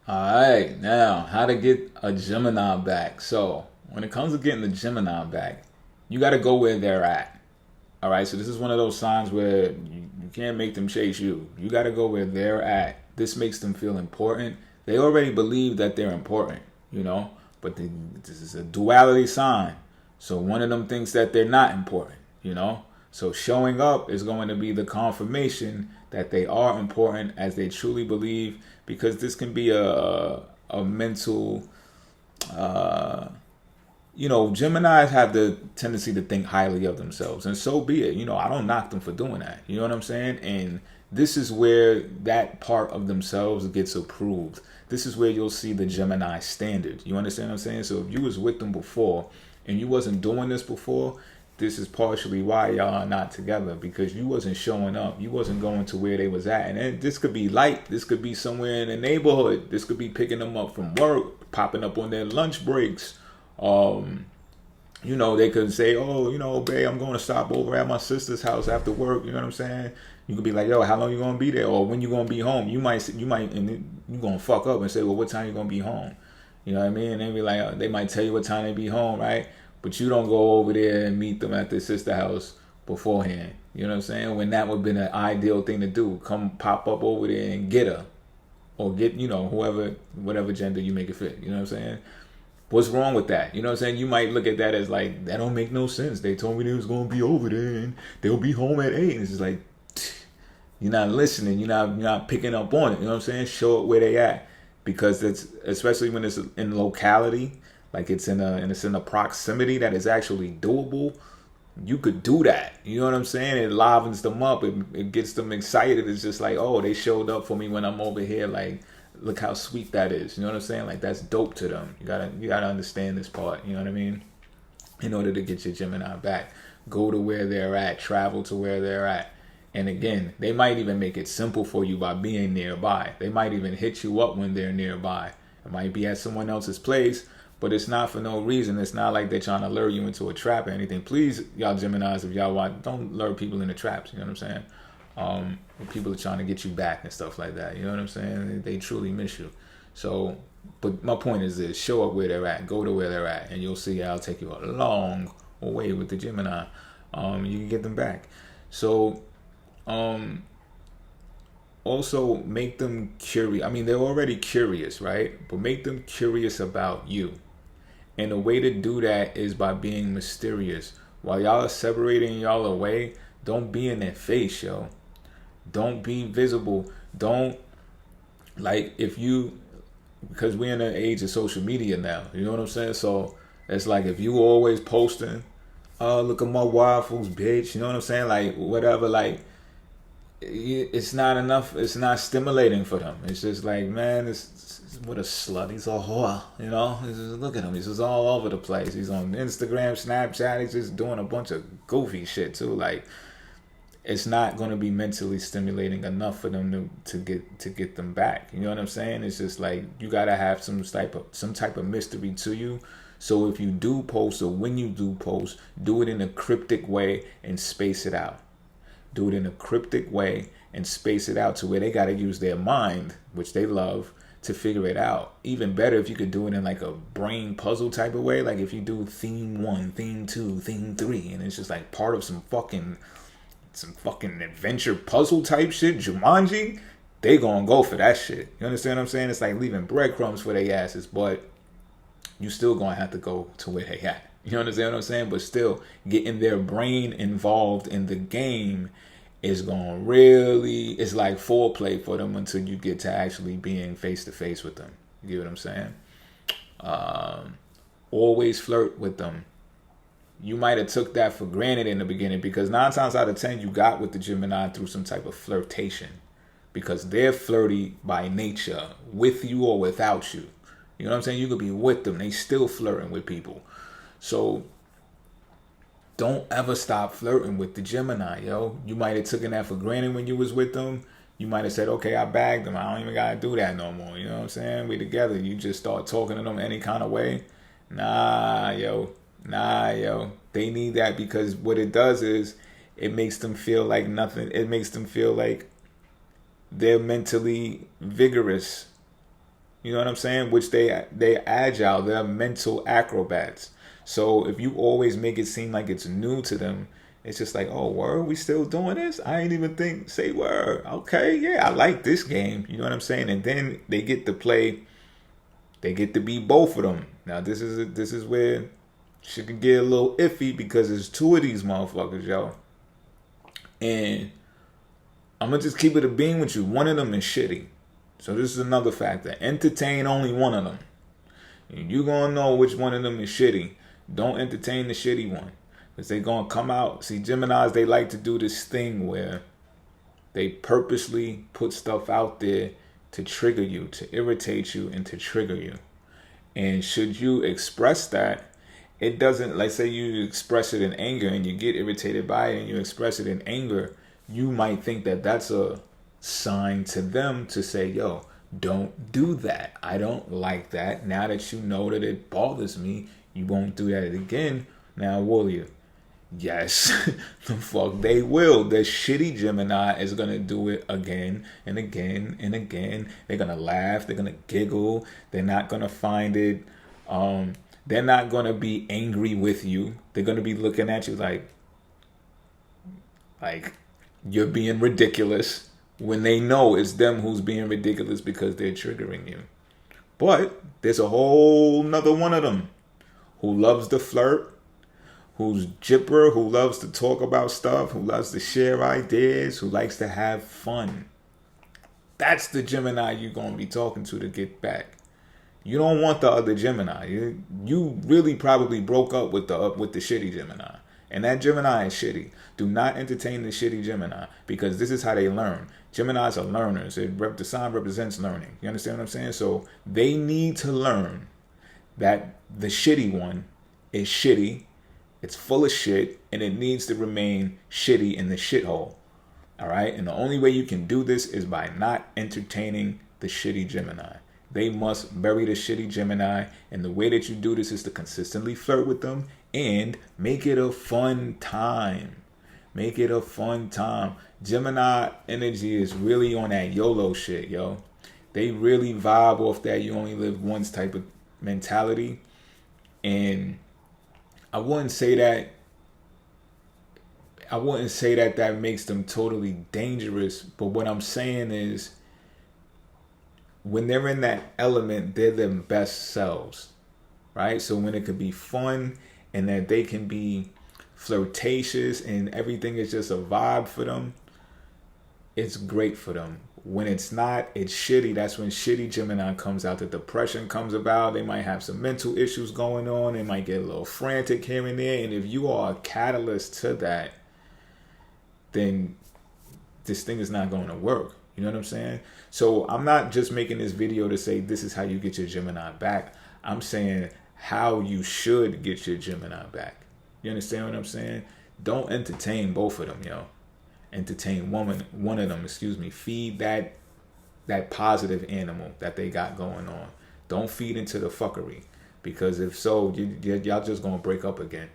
All right, now how to get a Gemini back. So when it comes to getting a Gemini back, you got to go where they're at. All right, so this is one of those signs where you can't make them chase you. You got to go where they're at. This makes them feel important. They already believe that they're important, but this is a duality sign. So one of them thinks that they're not important. So showing up is going to be the confirmation that they are important as they truly believe, because this can be a mental Geminis have the tendency to think highly of themselves, and so be it. I don't knock them for doing that. You know what I'm saying? And this is where that part of themselves gets approved. This is where you'll see the Gemini standard. You understand what I'm saying? So if you was with them before and you wasn't doing this before, this is partially why y'all are not together, because you wasn't showing up. You wasn't going to where they was at. And then this could be light. This could be somewhere in the neighborhood. This could be picking them up from work, popping up on their lunch breaks. They could say, oh, babe, I'm going to stop over at my sister's house after work. You know what I'm saying? You could be like, yo, how long you going to be there? Or when you going to be home? You might, and you going to fuck up and say, well, what time you going to be home? You know what I mean? And they be like, they might tell you what time they be home, right? But you don't go over there and meet them at their sister house beforehand. You know what I'm saying? When that would have been an ideal thing to do. Come pop up over there and get her. Or get, whoever, whatever gender you make it fit. You know what I'm saying? What's wrong with that? You know what I'm saying? You might look at that as like, that don't make no sense. They told me they was going to be over there and they'll be home at 8. And it's just like, you're not listening. You're not picking up on it. You know what I'm saying? Show it where they at. Because it's, especially when it's in locality, like it's in a proximity that is actually doable, you could do that. You know what I'm saying? It livens them up. It gets them excited. It's just like, oh, they showed up for me when I'm over here. Like, look how sweet that is. You know what I'm saying? Like, that's dope to them. You gotta understand this part. You know what I mean? In order to get your Gemini back, go to where they're at. Travel to where they're at. And again, they might even make it simple for you by being nearby. They might even hit you up when they're nearby. It might be at someone else's place, but it's not for no reason. It's not like they're trying to lure you into a trap or anything. Please, y'all Geminis, if y'all want, don't lure people into traps. You know what I'm saying? People are trying to get you back and stuff like that. You know what I'm saying? They truly miss you. So, but my point is this: show up where they're at, go to where they're at, and you'll see I'll take you a long way with the Gemini. You can get them back. So, also make them curious. I mean, they're already curious, right? But make them curious about you. And the way to do that is by being mysterious. While y'all are separating y'all away, don't be in their face, yo. Don't be visible. Don't, like, if you, because we're in an age of social media now, you know what I'm saying? So it's like, if you always posting, oh, look at my waffles, bitch, you know what I'm saying? Like, whatever, like, it's not enough. It's not stimulating for them. It's just like, man, it's what a slut. He's a whore. Just, look at him. He's just all over the place. He's on Instagram, Snapchat. He's just doing a bunch of goofy shit too. Like, it's not going to be mentally stimulating enough for them to get them back. You know what I'm saying? It's just like, you gotta have some type of mystery to you. So if you do post, or when you do post, do it in a cryptic way and space it out. Do it in a cryptic way and space it out to where they got to use their mind, which they love, to figure it out. Even better if you could do it in like a brain puzzle type of way. Like if you do theme 1, theme 2, theme 3, and it's just like part of some fucking adventure puzzle type shit, Jumanji, they gonna go for that shit. You understand what I'm saying? It's like leaving breadcrumbs for their asses, but you still gonna have to go to where they at. You understand what I'm saying? But still, getting their brain involved in the game is going to really, it's like foreplay for them until you get to actually being face to face with them. You get what I'm saying? Always flirt with them. You might have took that for granted in the beginning, because 9 times out of 10 you got with the Gemini through some type of flirtation, because they're flirty by nature, with you or without you. You know what I'm saying? You could be with them, they still flirting with people. So don't ever stop flirting with the Gemini, yo. You might have taken that for granted when you was with them. You might have said, okay, I bagged them. I don't even gotta do that no more. You know what I'm saying? We together. You just start talking to them any kind of way. Nah, yo. They need that, because what it does is it makes them feel like nothing. It makes them feel like they're mentally vigorous. You know what I'm saying? Which they're agile, they're mental acrobats. So if you always make it seem like it's new to them, it's just like, oh, word, we still doing this? I ain't even think, say word. Okay, yeah, I like this game. You know what I'm saying? And then they get to play, they get to be both of them. Now this is where shit can get a little iffy because there's two of these motherfuckers, yo. And I'm gonna just keep it a beam with you. One of them is shitty. So this is another factor. Entertain only one of them. And you gonna know which one of them is shitty. Don't entertain the shitty one. Because they gonna come out. See, Geminis, they like to do this thing where they purposely put stuff out there to trigger you, to irritate you, and to trigger you. And should you express that, it doesn't, like say you express it in anger and you get irritated by it and you express it in anger, you might think that that's a sign to them to say, yo, don't do that. I don't like that. Now that you know that it bothers me, you won't do that again. Now, will you? Yes, the fuck they will. The shitty Gemini is going to do it again and again and again. They're going to laugh. They're going to giggle. They're not going to find it. They're not going to be angry with you. They're going to be looking at you like you're being ridiculous when they know it's them who's being ridiculous because they're triggering you. But there's a whole nother one of them who loves to flirt, who's jipper, who loves to talk about stuff, who loves to share ideas, who likes to have fun. That's the Gemini you're going to be talking to get back. You don't want the other Gemini. You really probably broke up with the shitty Gemini. And that Gemini is shitty. Do not entertain the shitty Gemini because this is how they learn. Geminis are learners. The sign represents learning. You understand what I'm saying? So they need to learn that the shitty one is shitty. It's full of shit, and it needs to remain shitty in the shithole. All right? And the only way you can do this is by not entertaining the shitty Gemini. They must bury the shitty Gemini, and the way that you do this is to consistently flirt with them and make it a fun time. Make it a fun time. Gemini energy is really on that YOLO shit, yo. They really vibe off that you only live once type of mentality. And I wouldn't say that that makes them totally dangerous. But what I'm saying is when they're in that element, they're their best selves, right? So when it could be fun and that they can be flirtatious and everything is just a vibe for them, it's great for them. When it's not, it's shitty. That's when shitty Gemini comes out. The depression comes about. They might have some mental issues going on. They might get a little frantic here and there. And if you are a catalyst to that, then this thing is not going to work. You know what I'm saying? So I'm not just making this video to say this is how you get your Gemini back. I'm saying how you should get your Gemini back. You understand what I'm saying? Don't entertain both of them, yo. Entertain one of them, Feed that positive animal that they got going on. Don't feed into the fuckery. Because if so, y'all just going to break up again.